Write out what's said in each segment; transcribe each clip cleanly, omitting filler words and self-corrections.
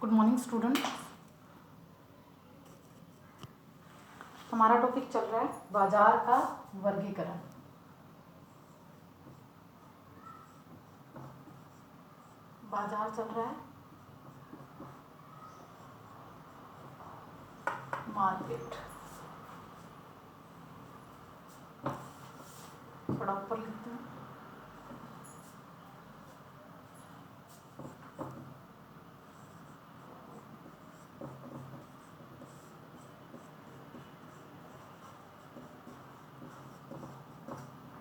Good morning students. हमारा topic चल रहा है बाजार का वर्गीकरण। बाजार चल रहा है मार्केट। थोड़ा ऊपर लिखते हैं।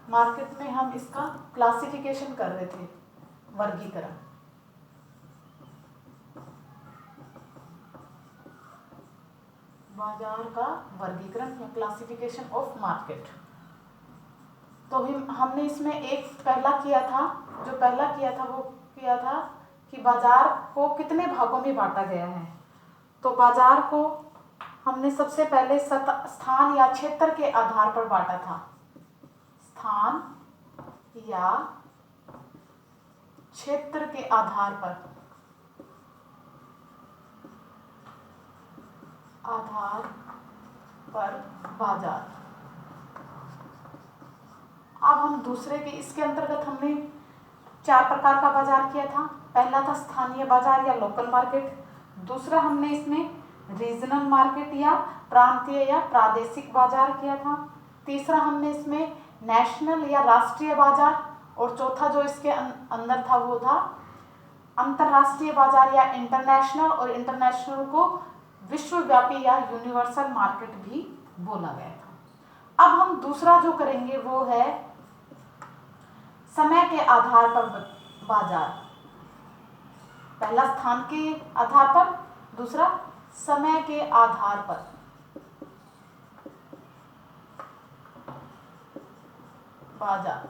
मार्केट में हम इसका क्लासिफिकेशन कर रहे थे, वर्गीकरण। बाजार का वर्गीकरण या क्लासिफिकेशन ऑफ मार्केट। तो हमने इसमें एक पहला किया था, जो पहला किया था वो किया था कि बाजार को कितने भागों में बांटा गया है। तो बाजार को हमने सबसे पहले स्थान या क्षेत्र के आधार पर बांटा था। स्थान या क्षेत्र के आधार पर बाजार। अब हम दूसरे के इसके अंतर्गत हमने 4 प्रकार का बाजार किया था। पहला था स्थानीय बाजार या लोकल मार्केट। दूसरा हमने इसमें रीजनल मार्केट या प्रांतीय या प्रादेशिक बाजार किया था। तीसरा हमने इसमें नेशनल या राष्ट्रीय बाजार, और चौथा जो इसके अंदर था वो था अंतरराष्ट्रीय बाजार या इंटरनेशनल, और इंटरनेशनल को विश्वव्यापी या यूनिवर्सल मार्केट भी बोला गया था। अब हम दूसरा जो करेंगे वो है समय के आधार पर बाजार। पहला स्थान के आधार पर, दूसरा समय के आधार पर बाजार।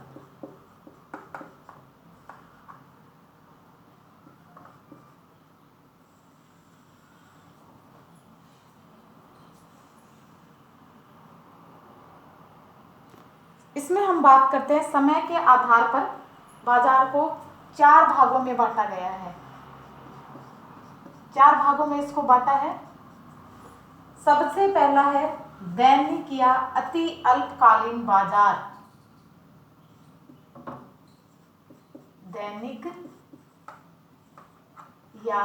इसमें हम बात करते हैं समय के आधार पर बाजार को 4 भागों में बांटा गया है। 4 भागों में इसको बांटा है। सबसे पहला है दैनिक या अति अल्पकालीन बाजार। दैनिक या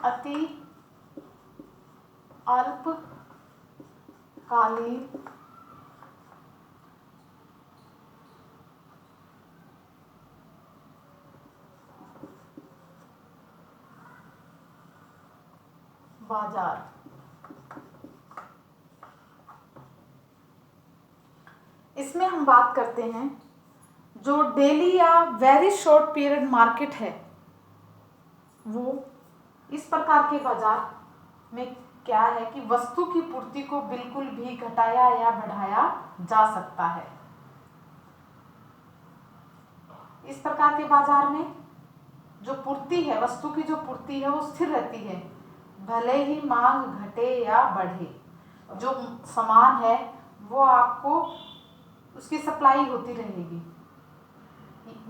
अति अल्पकालीन बाजार। इसमें हम बात करते हैं जो डेली या वेरी शॉर्ट पीरियड मार्केट है, वो इस प्रकार के बाजार में क्या है कि वस्तु की पूर्ति को बिल्कुल भी घटाया या बढ़ाया जा सकता है। इस प्रकार के बाजार में जो पूर्ति है, वस्तु की जो पूर्ति है वो स्थिर रहती है, भले ही मांग घटे या बढ़े। जो सामान है वो आपको उसकी सप्लाई होती रहेगी।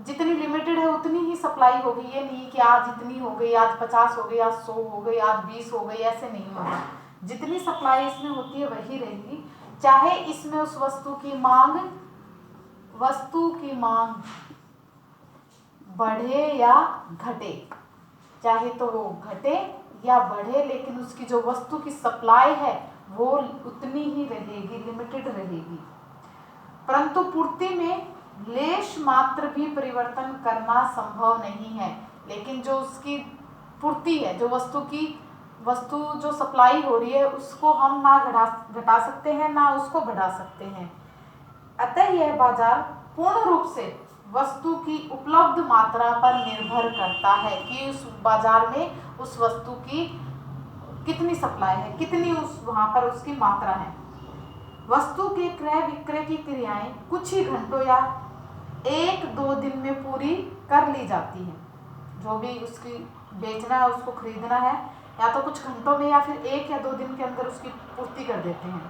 जितनी लिमिटेड है उतनी ही सप्लाई होगी। ये नहीं कि आज इतनी हो गई, आज 50 हो गई, आज 100 हो गई, आज 20 हो गई, ऐसे नहीं होगा। जितनी सप्लाई इसमें होती है वही रहेगी, चाहे इसमें उस वस्तु की मांग बढ़े या घटे। चाहे तो वो घटे या बढ़े, लेकिन उसकी जो वस्तु की सप्लाई है वो उतनी ही रहेगी, लिमिटेड रहेगी। परंतु पूर्ति में लेश मात्र भी परिवर्तन करना संभव नहीं है। लेकिन जो उसकी पूर्ति है, जो वस्तु जो सप्लाई हो रही है, उसको हम ना घटा सकते हैं ना उसको बढ़ा सकते हैं। अतः यह बाजार पूर्ण रूप से वस्तु की उपलब्ध मात्रा पर निर्भर करता है कि उस बाजार में उस वस्तु की कितनी सप्लाई है, कितनी वहां पर उसकी मात्रा है। वस्तु के क्रय विक्रय की क्रियाएं कुछ ही घंटों या 1-2 दिन में पूरी कर ली जाती है। जो भी उसकी बेचना है, उसको खरीदना है, या तो कुछ घंटों में या फिर 1 या 2 दिन के अंदर उसकी पूर्ति कर देते हैं।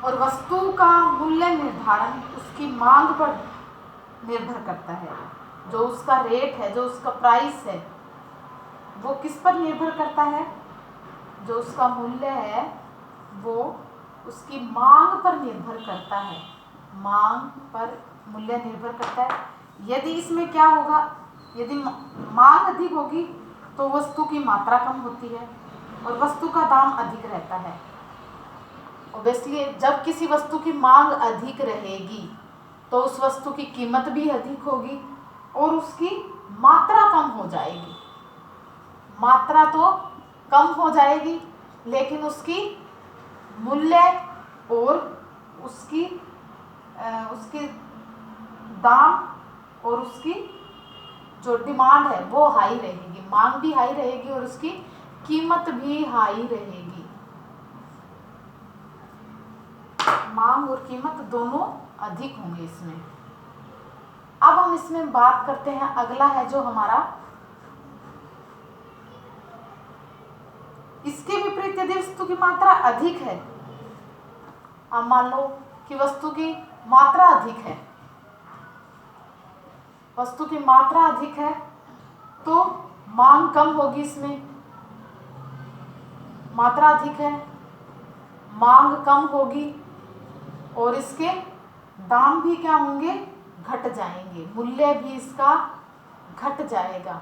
और वस्तु का मूल्य निर्धारण उसकी मांग पर निर्भर करता है। जो उसका रेट है, जो उसका प्राइस है, वो किस पर निर्भर करता है? जो उसका मूल्य है वो उसकी मांग पर निर्भर करता है, मांग पर मूल्य निर्भर करता है। यदि इसमें क्या होगा, यदि मांग अधिक होगी तो वस्तु की मात्रा कम होती है और वस्तु का दाम अधिक रहता है। ऑब्वियसली जब किसी वस्तु की मांग अधिक रहेगी तो उस वस्तु की कीमत भी अधिक होगी और उसकी मात्रा कम हो जाएगी। मात्रा तो कम हो जाएगी लेकिन उसकी मूल्य और उसकी दाम और उसकी जो डिमांड है वो हाई रहेगी, मांग भी हाई रहेगी और उसकी कीमत भी हाई रहेगी। मांग और कीमत दोनों अधिक होंगे इसमें। अब हम इसमें बात करते हैं, अगला है जो हमारा, इसके विपरीत यदि वस्तु की मात्रा अधिक है, अब मान लो कि वस्तु की मात्रा अधिक है, वस्तु की मात्रा अधिक है तो मांग कम होगी। इसमें मात्रा अधिक है, मांग कम होगी और इसके दाम भी क्या होंगे, घट जाएंगे, मूल्य भी इसका घट जाएगा।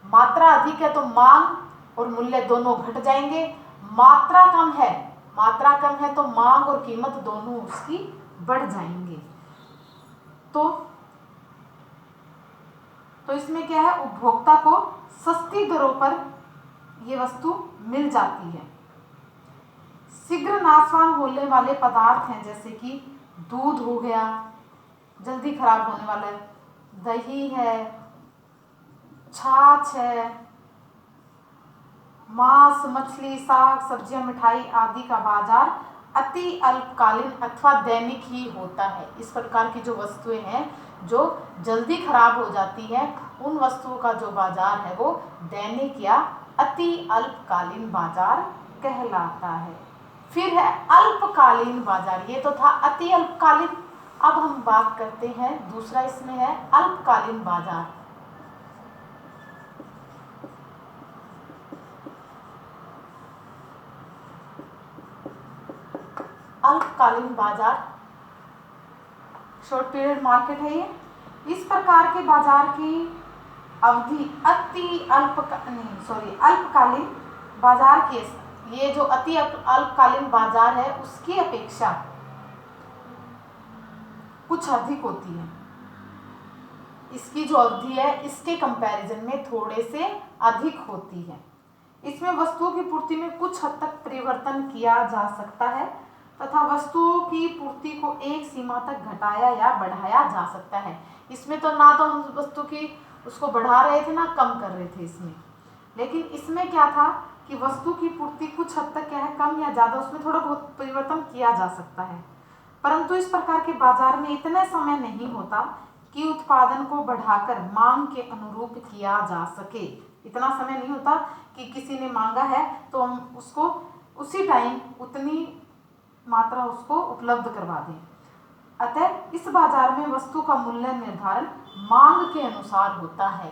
मात्रा अधिक है तो मांग और मूल्य दोनों घट जाएंगे। मात्रा कम है, मात्रा कम है तो मांग और कीमत दोनों उसकी बढ़ जाएंगे। तो इसमें क्या है, उपभोक्ता को सस्ती दरों पर यह वस्तु मिल जाती है। शीघ्र नाशवान होने वाले पदार्थ हैं जैसे कि दूध हो गया, जल्दी खराब होने वाला है, दही है, छाछ है, मांस, मछली, साग, सब्जियां, मिठाई आदि का बाजार अति अल्पकालीन अथवा दैनिक ही होता है। इस प्रकार की जो वस्तुएं हैं जो जल्दी खराब हो जाती है, उन वस्तुओं का जो बाजार है वो दैनिक या अति अल्पकालीन बाजार कहलाता है। फिर है अल्पकालीन बाजार, ये तो था अति अल्पकालीन। अब हम बात करते हैं दूसरा, इसमें है अल्पकालीन बाजार। अल्पकालीन बाजार शॉर्ट पीरियड मार्केट है ये। इस प्रकार के बाजार की अवधि अल्पकालीन बाजार की, ये जो अति अल्पकालीन बाजार है उसकी अपेक्षा कुछ अधिक होती है। इसकी जो अवधि है इसके कंपैरिजन में थोड़े से अधिक होती है। इसमें वस्तुओं की पूर्ति में कुछ हद तक परिवर्तन किया जा सकता है तथा वस्तुओं की पूर्ति को एक सीमा तक घटाया या बढ़ाया जा सकता है। इसमें तो ना तो हम वस्तु की उसको बढ़ा रहे थे ना कम कर रहे थे इसमें, लेकिन इसमें क्या था कि वस्तु की पूर्ति कुछ हद तक क्या है, कम या ज़्यादा, उसमें थोड़ा बहुत परिवर्तन किया जा सकता है। परंतु इस प्रकार के बाजार में इतना समय नहीं होता कि उत्पादन को बढ़ाकर मांग के अनुरूप किया जा सके। इतना समय नहीं होता कि किसी ने मांगा है तो हम उसको उसी टाइम उतनी मात्रा उसको उपलब्ध करवा दें। अतः इस बाजार में वस्तु का मूल्य निर्धारण मांग के अनुसार होता है।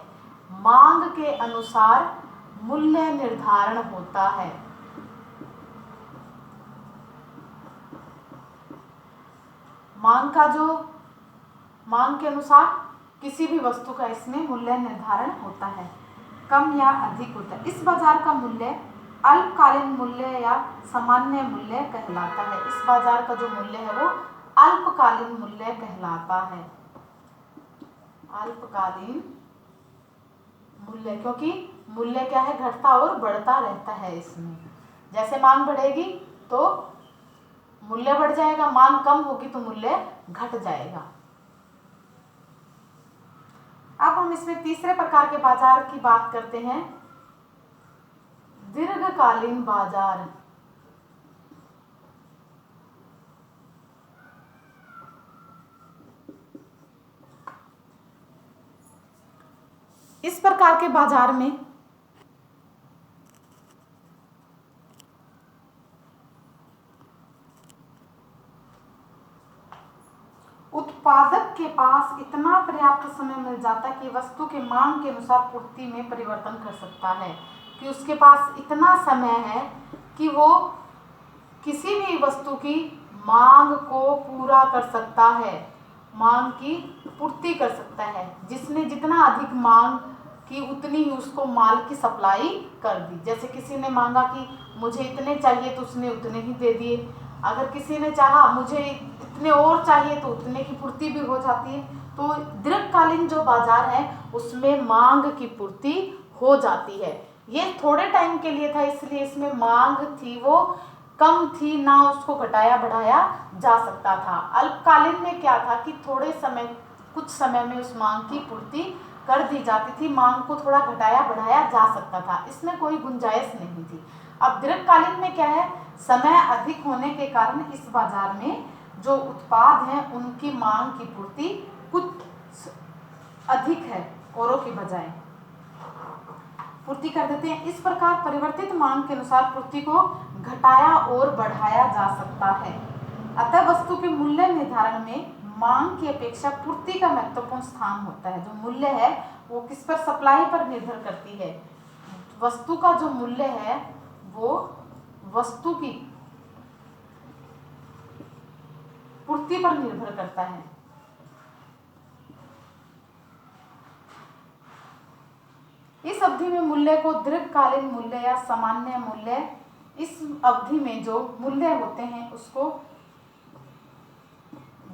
मांग के अनुसार मूल्य निर्धारण होता है। मांग के अनुसार किसी भी वस्तु का इसमें मूल्य निर्धारण होता है, कम या अधिक होता है। इस बाजार का मूल्य अल्पकालीन मूल्य या सामान्य मूल्य कहलाता है। इस बाजार का जो मूल्य है वो अल्पकालीन मूल्य कहलाता है। अल्पकालीन मूल्य, क्योंकि मूल्य क्या है, घटता और बढ़ता रहता है। इसमें जैसे मांग बढ़ेगी तो मूल्य बढ़ जाएगा, मांग कम होगी तो मूल्य घट जाएगा। अब हम इसमें तीसरे प्रकार के बाजार की बात करते हैं, दीर्घकालीन बाजार। इस प्रकार के बाजार में उत्पादक के पास पास इतना पर्याप्त समय मिल जाता है कि वस्तु के मांग के अनुसार पूर्ति में परिवर्तन कर सकता है, कि उसके पास इतना समय है कि वो किसी भी वस्तु की मांग को पूरा कर सकता है, मांग की पूर्ति कर सकता है। जिसने जितना अधिक मांग की उतनी ही उसको माल की सप्लाई कर दी। जैसे किसी ने मांगा कि मुझे इतने चाहिए तो उसने उतने ही दे दिए। अगर किसी ने चाहा मुझे इतने और चाहिए तो उतने की पूर्ति भी हो जाती है। तो दीर्घकालीन जो बाजार है उसमें मांग की पूर्ति हो जाती है। ये थोड़े टाइम के लिए था, इसलिए इसमें मांग थी वो कम थी, ना उसको घटाया बढ़ाया जा सकता था। अल्पकालीन में क्या था कि थोड़े समय, कुछ समय में उस मांग की पूर्ति कर दी जाती थी, मांग को थोड़ा घटाया बढ़ाया जा सकता था, इसमें कोई गुंजाइश नहीं थी। अब दीर्घकालीन में क्या है, समय अधिक होने के कारण इस बाजार में जो उत्पाद हैं उनकी मांग की पूर्ति कुछ अधिक है, औरों की बजाय पूर्ति कर देते हैं। इस प्रकार परिवर्तित मांग के अनुसार पूर्ति को घटाया और बढ़ाया जा सकता है। अतः वस्तु के मूल्य निर्धारण में मांग की अपेक्षा पूर्ति का महत्वपूर्ण स्थान होता है। जो मूल्य है वो किस पर, सप्लाई पर निर्भर करती है। वस्तु का जो मूल्य है वो वस्तु की पूर्ति पर निर्भर करता है। इस अवधि में मूल्य को दीर्घकालीन मूल्य या सामान्य मूल्य, इस अवधि में जो मूल्य होते हैं उसको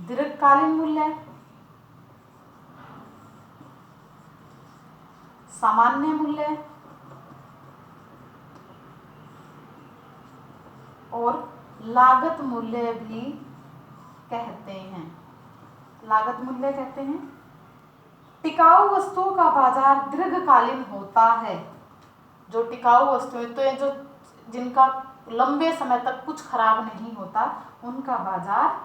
दीर्घकालीन मूल्य, सामान्य मूल्य और लागत मूल्य भी कहते हैं। लागत मूल्य कहते हैं। टिकाऊ वस्तुओं का बाजार दीर्घकालीन होता है। जो टिकाऊ वस्तुएं, तो ये जो जिनका लंबे समय तक कुछ खराब नहीं होता, उनका बाजार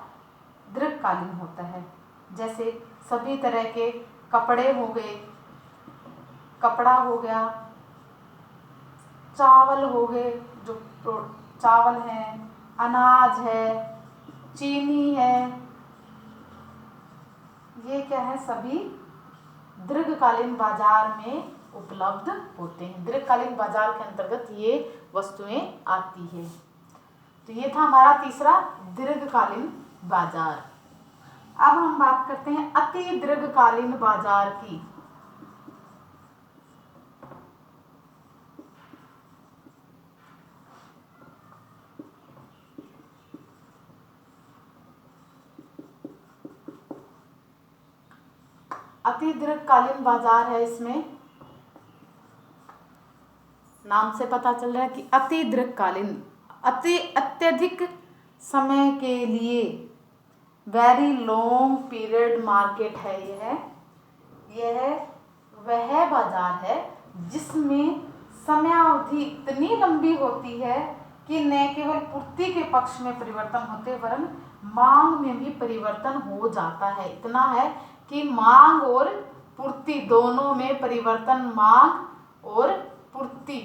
दीर्घकालीन होता है। जैसे सभी तरह के कपड़े हो गए, कपड़ा हो गया, चावल हो गए, जो चावल है, अनाज है, चीनी है, ये क्या है, सभी दीर्घकालीन बाजार में उपलब्ध होते हैं। दीर्घकालीन बाजार के अंतर्गत ये वस्तुएं आती है। तो ये था हमारा तीसरा दीर्घकालीन बाजार। अब हम बात करते हैं अति दीर्घकालीन बाजार की। अति दीर्घकालीन बाजार है, इसमें नाम से पता चल रहा है कि अति दीर्घकालीन, अत्यधिक समय के लिए, वेरी लॉन्ग पीरियड मार्केट है। यह वह बाजार है जिसमें समयावधि इतनी लंबी होती है कि न केवल पूर्ति के पक्ष में परिवर्तन होते वरन मांग में भी परिवर्तन हो जाता है। इतना है कि मांग और पूर्ति दोनों में परिवर्तन, मांग और पूर्ति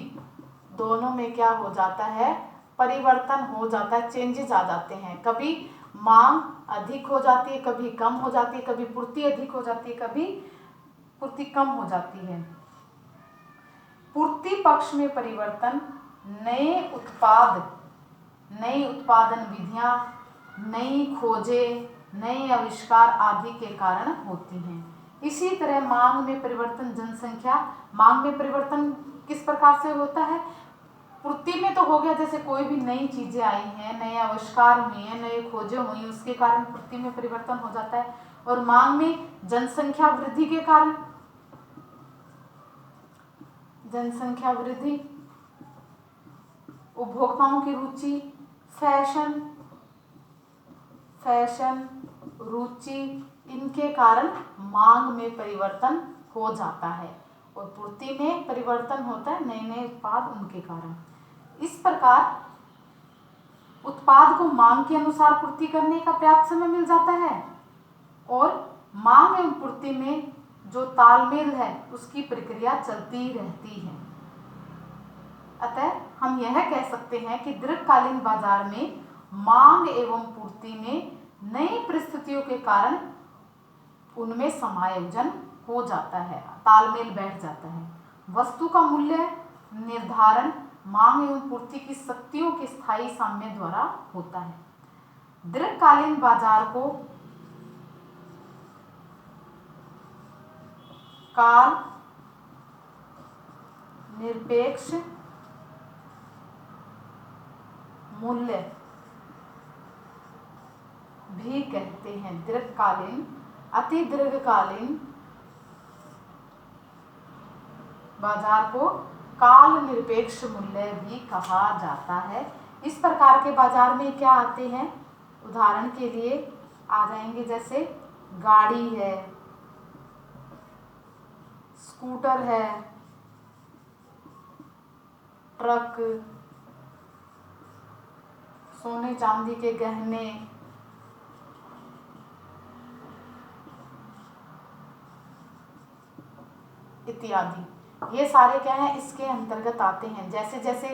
दोनों में क्या हो जाता है, परिवर्तन हो जाता है, चेंजेस आ जाते हैं। कभी मांग अधिक हो जाती है, कभी कम हो जाती है, कभी पूर्ति अधिक हो जाती है, कभी पूर्ति कम हो जाती है। पूर्ति पक्ष में परिवर्तन नए उत्पाद, नई उत्पादन विधियां, नई खोजें, नए आविष्कार आदि के कारण होती हैं। इसी तरह मांग में परिवर्तन, जनसंख्या, मांग में परिवर्तन किस प्रकार से होता है, पूर्ति में तो हो गया, जैसे कोई भी नई चीजें आई हैं, नए आविष्कार हुए हैं, नए खोजें हुई, उसके कारण पूर्ति में परिवर्तन हो जाता है। और मांग में जनसंख्या वृद्धि के कारण, जनसंख्या वृद्धि, उपभोक्ताओं की रुचि, फैशन, रुचि, इनके कारण मांग में परिवर्तन हो जाता है और पूर्ति में परिवर्तन होता है, नए नए उत्पाद, उनके कारण। इस प्रकार उत्पाद को मांग के अनुसार पूर्ति करने का पर्याप्त समय मिल जाता है और मांग एवं पूर्ति में जो तालमेल है उसकी प्रक्रिया चलती रहती है। अतः हम यह कह सकते हैं कि दीर्घकालीन बाजार में मांग एवं पूर्ति में नई परिस्थितियों के कारण उनमें समायोजन हो जाता है, तालमेल बैठ जाता है। वस्तु का मूल्य निर्धारण मांग एवं पूर्ति की शक्तियों के स्थायी साम्य द्वारा होता है। दीर्घकालीन बाजार को काल निरपेक्ष मूल्य भी कहते हैं। दीर्घकालीन, अति दीर्घकालीन बाजार को काल निरपेक्ष मूल्य भी कहा जाता है। इस प्रकार के बाजार में क्या आते हैं, उदाहरण के लिए आ जाएंगे, जैसे गाड़ी है, स्कूटर है, ट्रक, सोने चांदी के गहने, इत्यादि। ये सारे क्या हैं, इसके अंतर्गत आते हैं। जैसे जैसे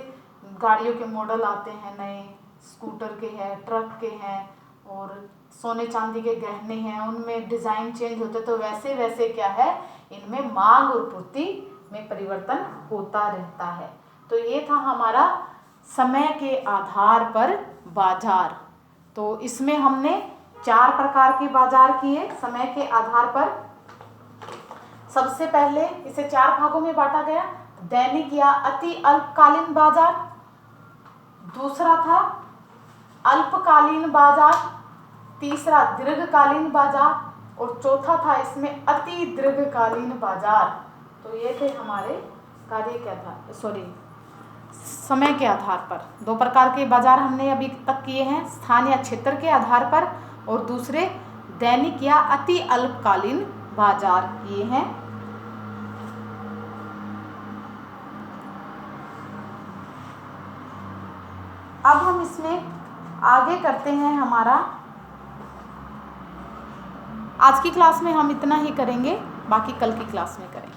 गाड़ियों के मॉडल आते हैं नए, स्कूटर के हैं, ट्रक के हैं और सोने चांदी के गहने हैं, उनमें डिज़ाइन चेंज होते, तो वैसे वैसे क्या है, इनमें मांग और पूर्ति में परिवर्तन होता रहता है। तो ये था हमारा समय के आधार पर बाजार। तो इसमें हमने 4 प्रकार के बाजार किए समय के आधार पर। सबसे पहले इसे 4 भागों में बांटा गया, दैनिक या अति अल्पकालीन बाजार, दूसरा था अल्पकालीन बाजार, तीसरा दीर्घकालीन बाजार और चौथा था इसमें अति दीर्घकालीन बाजार। तो ये थे हमारे कार्य के आधार समय के आधार पर। 2 प्रकार के बाजार हमने अभी तक किए हैं, स्थान या क्षेत्र के आधार पर, और दूसरे दैनिक या अति अल्पकालीन बाजार किए हैं। अब हम इसमें आगे करते हैं हमारा, आज की क्लास में हम इतना ही करेंगे, बाकी कल की क्लास में करेंगे।